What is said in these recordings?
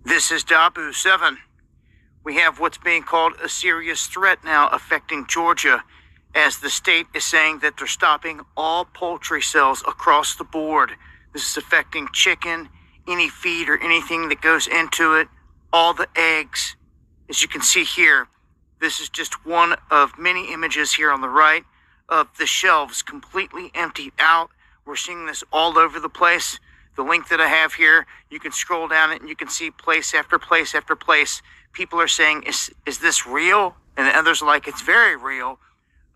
This is Dabu 7. We have what's being called a serious threat now affecting Georgia, as the state is saying that they're stopping all poultry sales across the board. This is affecting chicken, any feed or anything that goes into it, all the eggs. As you can see here, this is just one of many images here on the right of the shelves completely emptied out. We're seeing this all over the place. The link that I have here, you can scroll down it and you can see place after place after place. People are saying, is this real? And others are like, it's very real.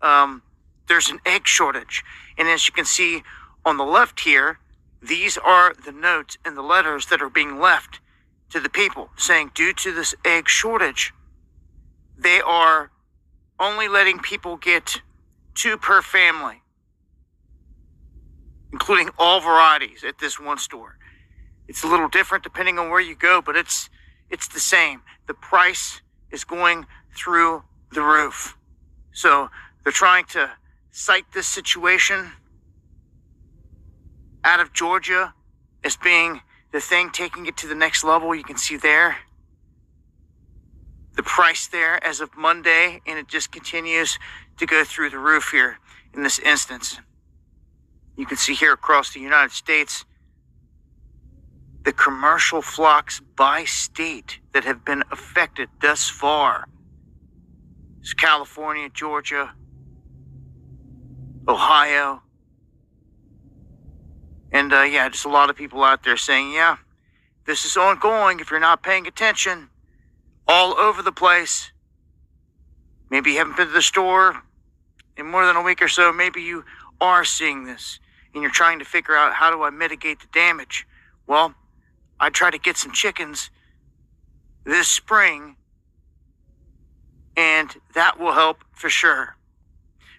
There's an egg shortage. And as you can see on the left here, these are the notes and the letters that are being left to the people saying, due to this egg shortage, they are only letting people get 2 per family, including all varieties at this one store. It's a little different depending on where you go, but it's the same. The price is going through the roof. So they're trying to cite this situation out of Georgia as being the thing taking it to the next level. You can see there the price there as of Monday, and it just continues to go through the roof here in this instance. You can see here across the United States, the commercial flocks by state that have been affected thus far. It's California, Georgia, Ohio. And just a lot of people out there saying, yeah, this is ongoing if you're not paying attention. All over the place. Maybe you haven't been to the store in more than a week or so. Maybe you are seeing this and you're trying to figure out, how do I mitigate the damage? Well, I try to get some chickens this spring, and that will help for sure.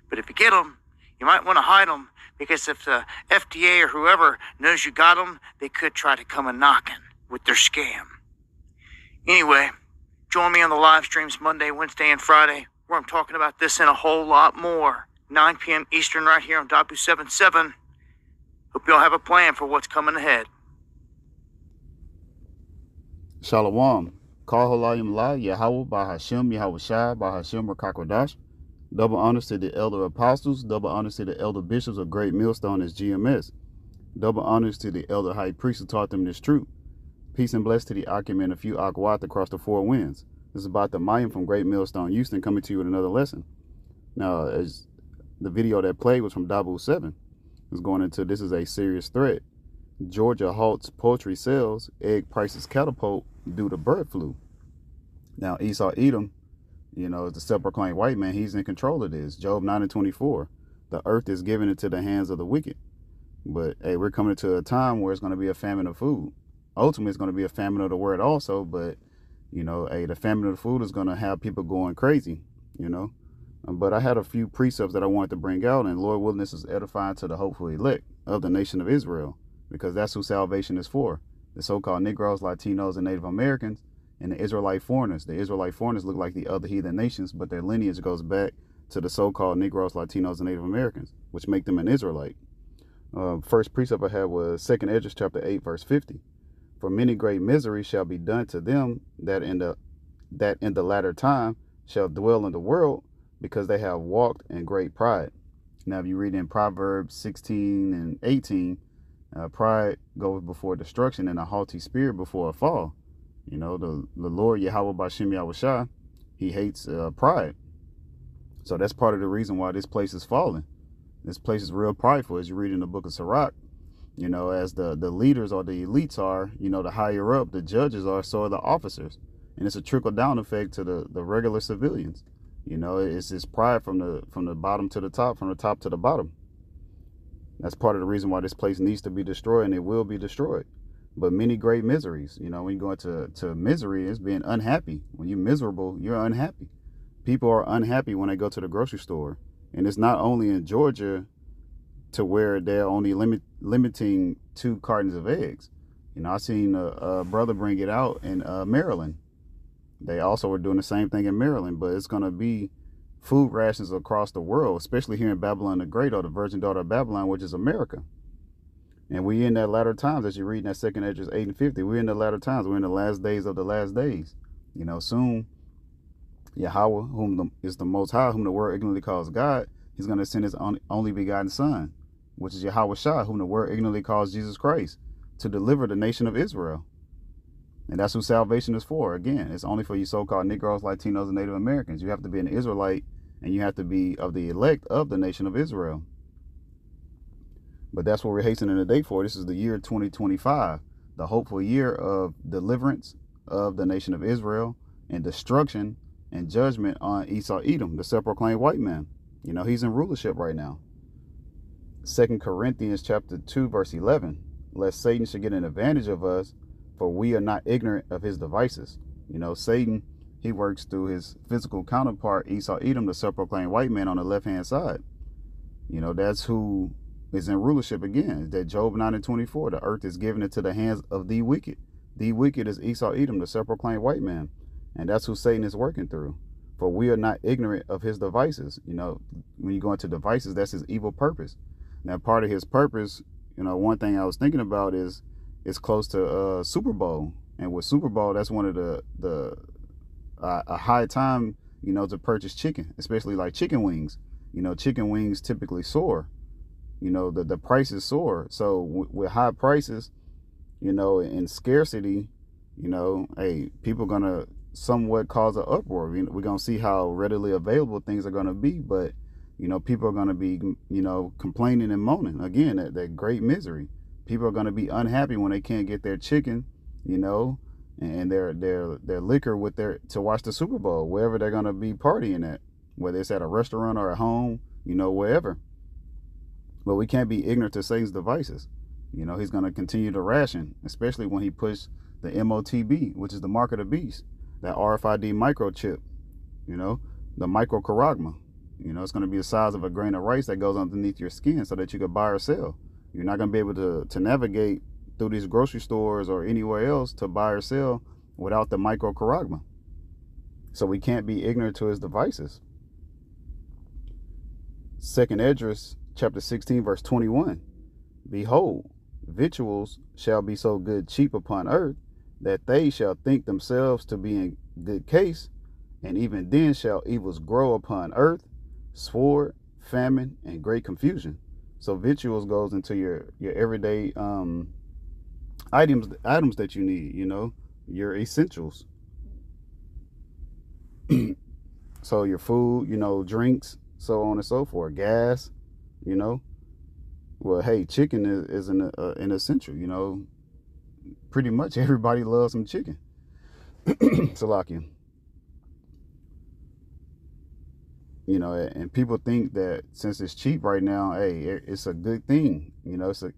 But if you get them, you might want to hide them, because if the FDA or whoever knows you got them, they could try to come a knocking with their scam. Anyway, join me on the live streams Monday, Wednesday, and Friday, where I'm talking about this and a whole lot more. 9 p.m. Eastern right here on Dabu 77. Hope you all have a plan for what's coming ahead. Shalom. Call Halayim La, Yahweh, Bahashem, Yahweh Shai, Bahashem, Rakakwadash. Double honors to the elder apostles, double honors to the elder bishops of Great Millstone as GMS. Double honors to the elder high priest who taught them this truth. Peace and bless to the Akim and a few Akwat across the 4 winds. This is about the Mayan from Great Millstone, Houston, coming to you with another lesson. Now, as the video that played was from Dabu 7. It's going into, this is a serious threat. Georgia halts poultry sales, egg prices catapult due to bird flu. Now, Esau Edom, is the self-proclaimed white man. He's in control of this. Job 9:24. The earth is given into the hands of the wicked. But, hey, we're coming to a time where it's going to be a famine of food. Ultimately, it's going to be a famine of the word also, but, the famine of the food is going to have people going crazy, But I had a few precepts that I wanted to bring out, and Lord willing, this is edifying to the hopeful elect of the nation of Israel, because that's who salvation is for. The so-called Negroes, Latinos, and Native Americans, and the Israelite foreigners. The Israelite foreigners look like the other heathen nations, but their lineage goes back to the so-called Negroes, Latinos, and Native Americans, which make them an Israelite. First precept I had was 2 Esdras chapter 8, verse 50. For many great miseries shall be done to them that in the latter time shall dwell in the world, because they have walked in great pride. Now, if you read in Proverbs 16 and 18, pride goes before destruction, and a haughty spirit before a fall. The Lord Yahweh Bashem Yahweh Shai, he hates pride. So that's part of the reason why this place is falling. This place is real prideful, as you read in the book of Sirach. As the leaders or the elites are, the higher up the judges are, so are the officers. And it's a trickle-down effect to the regular civilians. It's this pride from the bottom to the top, from the top to the bottom. That's part of the reason why this place needs to be destroyed, and it will be destroyed. But many great miseries, when you go into misery, it's being unhappy. When you're miserable, you're unhappy. People are unhappy when they go to the grocery store. And it's not only in Georgia to where they're only limiting 2 cartons of eggs. I seen a brother bring it out in Maryland. They also were doing the same thing in Maryland, but it's going to be food rations across the world, especially here in Babylon the Great, or the Virgin Daughter of Babylon, which is America. And we in that latter times, as you read in that second Esdras 8 and 50, we're in the latter times. We're in the last days of the last days. Soon Yahweh, is the Most High, whom the world ignorantly calls God, he's going to send his only begotten Son, which is Yahweh Shah, whom the world ignorantly calls Jesus Christ, to deliver the nation of Israel. And that's who salvation is for. Again, it's only for you so-called Negroes, Latinos, and Native Americans. You have to be an Israelite, and you have to be of the elect of the nation of Israel. But that's what we're hastening the day for. This is the year 2025, the hopeful year of deliverance of the nation of Israel and destruction and judgment on Esau Edom, the self-proclaimed white man. He's in rulership right now. 2 Corinthians chapter 2, verse 11, lest Satan should get an advantage of us, for we are not ignorant of his devices. Satan, he works through his physical counterpart, Esau Edom, the self-proclaimed white man on the left-hand side. That's who is in rulership again. That Job 9 and 24, the earth is given into the hands of the wicked. The wicked is Esau Edom, the self-proclaimed white man. And that's who Satan is working through. For we are not ignorant of his devices. When you go into devices, that's his evil purpose. Now, part of his purpose, one thing I was thinking about is it's close to Super Bowl. And with Super Bowl, that's one of a high time, to purchase chicken, especially like chicken wings. Chicken wings typically soar. The prices soar. So with high prices, and scarcity, hey, people going to somewhat cause an uproar. We're going to see how readily available things are going to be, but people are going to be complaining and moaning again, that great misery. People are going to be unhappy when they can't get their chicken, and their liquor to watch the Super Bowl, wherever they're going to be partying at, whether it's at a restaurant or at home, wherever. But we can't be ignorant to Satan's devices. He's going to continue to ration, especially when he pushed the MOTB, which is the mark of the beast, that RFID microchip, the microcharagma. It's going to be the size of a grain of rice that goes underneath your skin so that you can buy or sell. You're not going to be able to navigate through these grocery stores or anywhere else to buy or sell without the microcharagma. So we can't be ignorant to his devices. 2nd Esdras chapter 16, verse 21. Behold, victuals shall be so good cheap upon earth, that they shall think themselves to be in good case, and even then shall evils grow upon earth, sword, famine, and great confusion. So victuals goes into your everyday items that you need, your essentials. So your food, drinks, so on and so forth, gas, Well, hey, chicken is an essential, Pretty much everybody loves some chicken. Salakia. And people think that since it's cheap right now, hey, it's a good thing.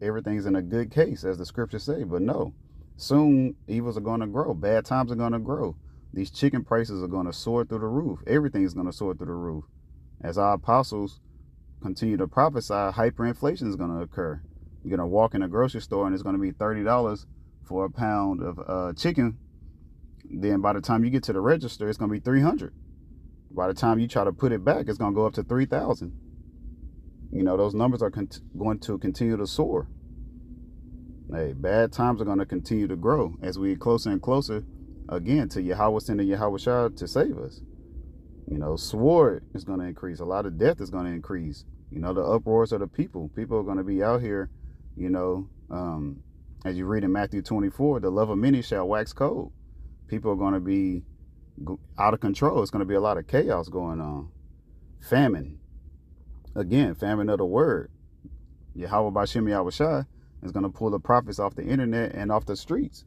Everything's in a good case, as the scriptures say. But no, soon evils are going to grow. Bad times are going to grow. These chicken prices are going to soar through the roof. Everything's going to soar through the roof. As our apostles continue to prophesy, hyperinflation is going to occur. You're going to walk in a grocery store and it's going to be $30 for a pound of chicken. Then by the time you get to the register, it's going to be $300. By the time you try to put it back, it's going to go up to $3,000. Those numbers are going to continue to soar. Hey, bad times are going to continue to grow as we get closer and closer again to Yahweh sending Yahweh Shah to save us. Sword is going to increase. A lot of death is going to increase. The uproars of the people. People are going to be out here, as you read in Matthew 24, the love of many shall wax cold. People are going to be out of control. It's going to be a lot of chaos going on. Famine. Again, famine of the word. Yahweh Bashem Yahweh Shai is going to pull the prophets off the internet and off the streets.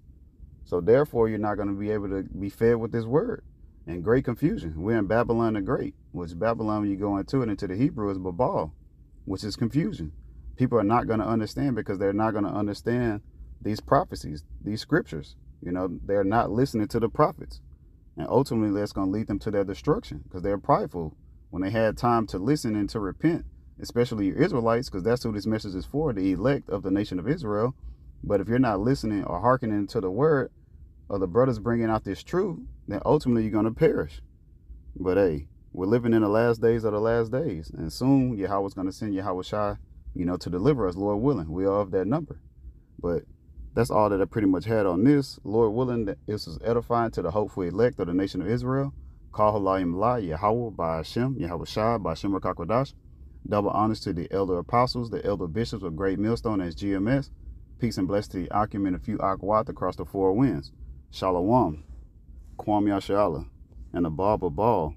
So therefore, you're not going to be able to be fed with this word. And great confusion. We're in Babylon the Great, which Babylon, when you go into the Hebrew, is Babal, which is confusion. People are not going to understand because they're not going to understand these prophecies, these scriptures. They're not listening to the prophets. And ultimately, that's going to lead them to their destruction because they're prideful. When they had time to listen and to repent, especially your Israelites, because that's who this message is for, the elect of the nation of Israel. But if you're not listening or hearkening to the word of the brothers bringing out this truth, then ultimately you're going to perish. But hey, we're living in the last days of the last days. And soon Yahweh's going to send Yahweh Shai, to deliver us, Lord willing. We are of that number. But that's all that I pretty much had on this. Lord willing, that this is edifying to the hopeful elect of the nation of Israel. Call Halayim La, Yahweh, by Hashem, Yahweh Shai, by Hashem Rakakwadash. Double honors to the elder apostles, the elder bishops of Great Millstone as GMS. Peace and blessings to the Akim and a few Akwat across the four winds. Shalom, Kwam Yashala, and the Baba Ball.